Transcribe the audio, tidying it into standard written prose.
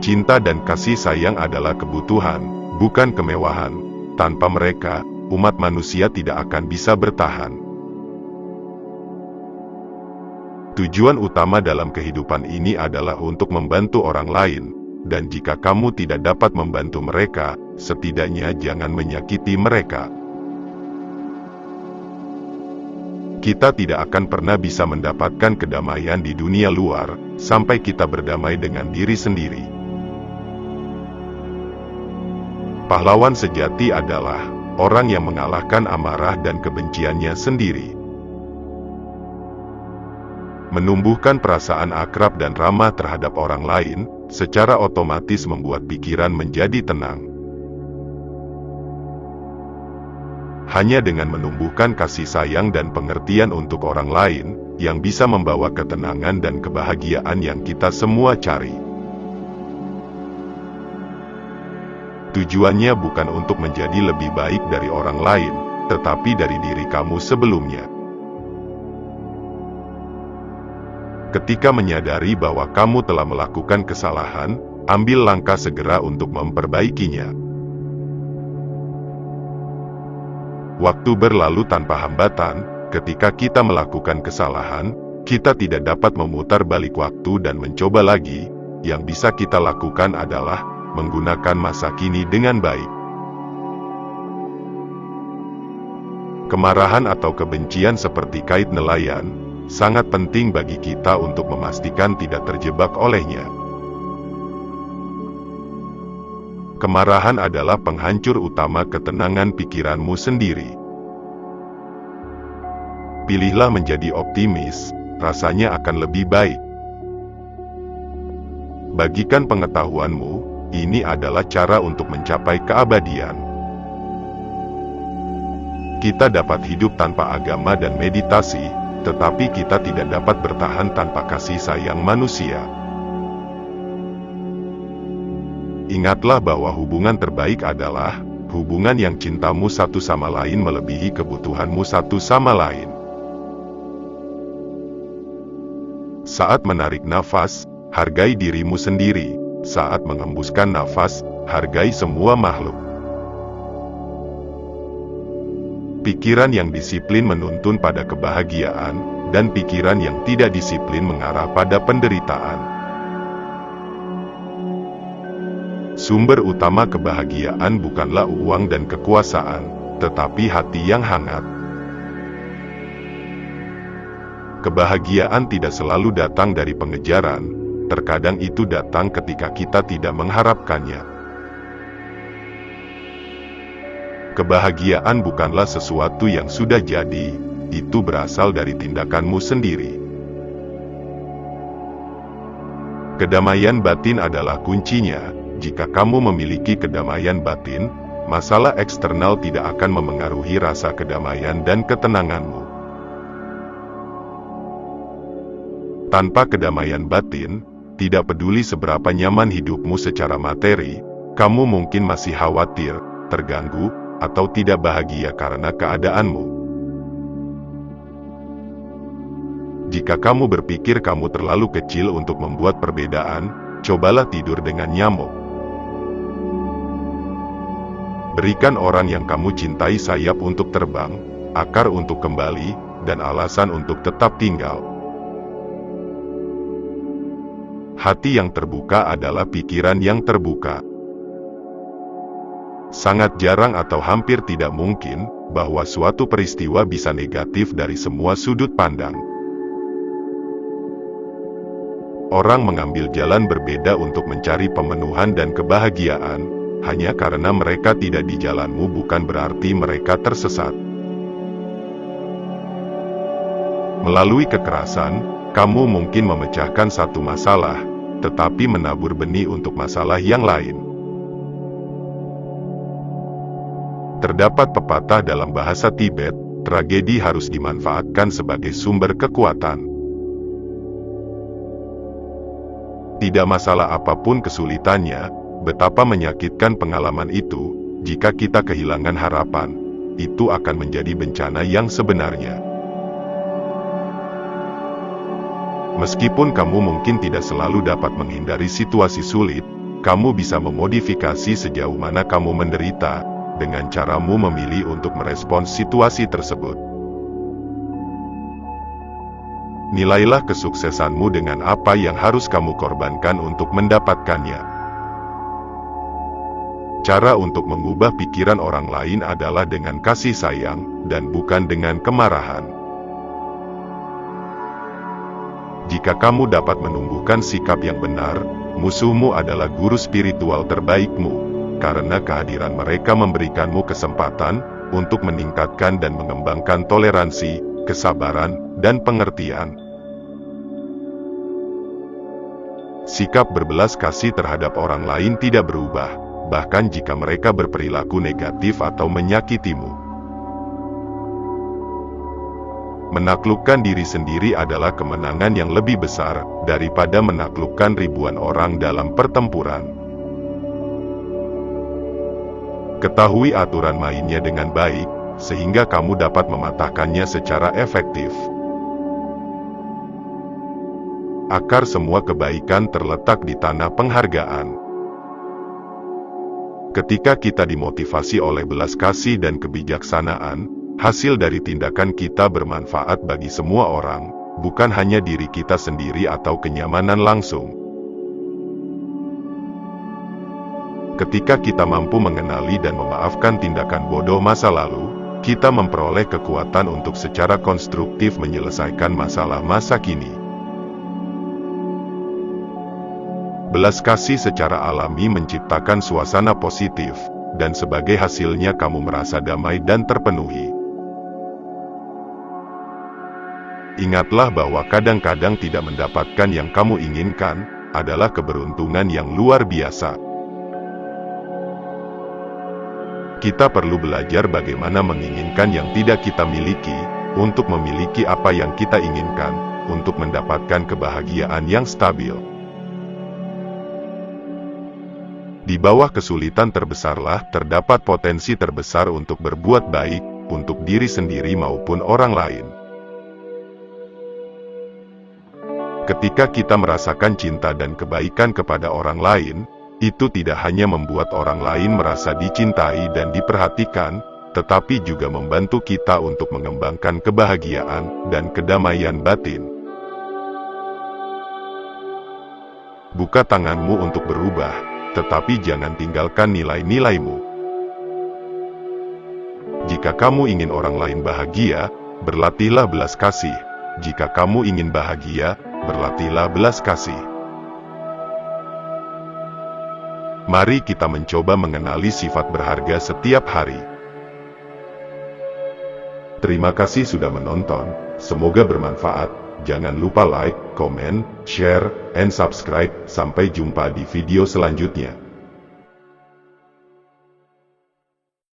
Cinta dan kasih sayang adalah kebutuhan, bukan kemewahan. Tanpa mereka, umat manusia tidak akan bisa bertahan. Tujuan utama dalam kehidupan ini adalah untuk membantu orang lain, dan jika kamu tidak dapat membantu mereka, setidaknya jangan menyakiti mereka. Kita tidak akan pernah bisa mendapatkan kedamaian di dunia luar, sampai kita berdamai dengan diri sendiri. Pahlawan sejati adalah orang yang mengalahkan amarah dan kebenciannya sendiri. Menumbuhkan perasaan akrab dan ramah terhadap orang lain, secara otomatis membuat pikiran menjadi tenang. Hanya dengan menumbuhkan kasih sayang dan pengertian untuk orang lain, yang bisa membawa ketenangan dan kebahagiaan yang kita semua cari. Tujuannya bukan untuk menjadi lebih baik dari orang lain, tetapi dari diri kamu sebelumnya. Ketika menyadari bahwa kamu telah melakukan kesalahan, ambil langkah segera untuk memperbaikinya. Waktu berlalu tanpa hambatan. Ketika kita melakukan kesalahan, kita tidak dapat memutar balik waktu dan mencoba lagi. Yang bisa kita lakukan adalah menggunakan masa kini dengan baik. Kemarahan atau kebencian seperti kait nelayan, sangat penting bagi kita untuk memastikan tidak terjebak olehnya. Kemarahan adalah penghancur utama ketenangan pikiranmu sendiri. Pilihlah menjadi optimis, rasanya akan lebih baik. Bagikan pengetahuanmu, ini adalah cara untuk mencapai keabadian. Kita dapat hidup tanpa agama dan meditasi, tetapi kita tidak dapat bertahan tanpa kasih sayang manusia. Ingatlah bahwa hubungan terbaik adalah hubungan yang cintamu satu sama lain melebihi kebutuhanmu satu sama lain. Saat menarik nafas, hargai dirimu sendiri. Saat mengembuskan nafas, hargai semua makhluk. Pikiran yang disiplin menuntun pada kebahagiaan, dan pikiran yang tidak disiplin mengarah pada penderitaan. Sumber utama kebahagiaan bukanlah uang dan kekuasaan, tetapi hati yang hangat. Kebahagiaan tidak selalu datang dari pengejaran, terkadang itu datang ketika kita tidak mengharapkannya. Kebahagiaan bukanlah sesuatu yang sudah jadi, itu berasal dari tindakanmu sendiri. Kedamaian batin adalah kuncinya. Jika kamu memiliki kedamaian batin, masalah eksternal tidak akan memengaruhi rasa kedamaian dan ketenanganmu. Tanpa kedamaian batin, tidak peduli seberapa nyaman hidupmu secara materi, kamu mungkin masih khawatir, terganggu, atau tidak bahagia karena keadaanmu. Jika kamu berpikir kamu terlalu kecil untuk membuat perbedaan, cobalah tidur dengan nyamuk. Berikan orang yang kamu cintai sayap untuk terbang, akar untuk kembali, dan alasan untuk tetap tinggal. Hati yang terbuka adalah pikiran yang terbuka. Sangat jarang atau hampir tidak mungkin bahwa suatu peristiwa bisa negatif dari semua sudut pandang. Orang mengambil jalan berbeda untuk mencari pemenuhan dan kebahagiaan, hanya karena mereka tidak di jalanmu bukan berarti mereka tersesat. Melalui kekerasan, kamu mungkin memecahkan satu masalah, tetapi menabur benih untuk masalah yang lain. Terdapat pepatah dalam bahasa Tibet, tragedi harus dimanfaatkan sebagai sumber kekuatan. Tidak masalah apapun kesulitannya, betapa menyakitkan pengalaman itu, jika kita kehilangan harapan, itu akan menjadi bencana yang sebenarnya. Meskipun kamu mungkin tidak selalu dapat menghindari situasi sulit, kamu bisa memodifikasi sejauh mana kamu menderita, dengan caramu memilih untuk merespons situasi tersebut. Nilailah kesuksesanmu dengan apa yang harus kamu korbankan untuk mendapatkannya. Cara untuk mengubah pikiran orang lain adalah dengan kasih sayang, dan bukan dengan kemarahan. Jika kamu dapat menumbuhkan sikap yang benar, musuhmu adalah guru spiritual terbaikmu, karena kehadiran mereka memberikanmu kesempatan untuk meningkatkan dan mengembangkan toleransi, kesabaran, dan pengertian. Sikap berbelas kasih terhadap orang lain tidak berubah, bahkan jika mereka berperilaku negatif atau menyakitimu. Menaklukkan diri sendiri adalah kemenangan yang lebih besar daripada menaklukkan ribuan orang dalam pertempuran. Ketahui aturan mainnya dengan baik, sehingga kamu dapat mematahkannya secara efektif. Akar semua kebaikan terletak di tanah penghargaan. Ketika kita dimotivasi oleh belas kasih dan kebijaksanaan, hasil dari tindakan kita bermanfaat bagi semua orang, bukan hanya diri kita sendiri atau kenyamanan langsung. Ketika kita mampu mengenali dan memaafkan tindakan bodoh masa lalu, kita memperoleh kekuatan untuk secara konstruktif menyelesaikan masalah masa kini. Belas kasih secara alami menciptakan suasana positif, dan sebagai hasilnya kamu merasa damai dan terpenuhi. Ingatlah bahwa kadang-kadang tidak mendapatkan yang kamu inginkan adalah keberuntungan yang luar biasa. Kita perlu belajar bagaimana menginginkan yang tidak kita miliki, untuk memiliki apa yang kita inginkan, untuk mendapatkan kebahagiaan yang stabil. Di bawah kesulitan terbesarlah terdapat potensi terbesar untuk berbuat baik, untuk diri sendiri maupun orang lain. Ketika kita merasakan cinta dan kebaikan kepada orang lain, itu tidak hanya membuat orang lain merasa dicintai dan diperhatikan, tetapi juga membantu kita untuk mengembangkan kebahagiaan dan kedamaian batin. Buka tanganmu untuk berubah, tetapi jangan tinggalkan nilai-nilaimu. Jika kamu ingin orang lain bahagia, berlatihlah belas kasih. Jika kamu ingin bahagia, berlatihlah belas kasih. Mari kita mencoba mengenali sifat berharga setiap hari. Terima kasih sudah menonton, semoga bermanfaat. Jangan lupa like, komen, share, and subscribe. Sampai jumpa di video selanjutnya.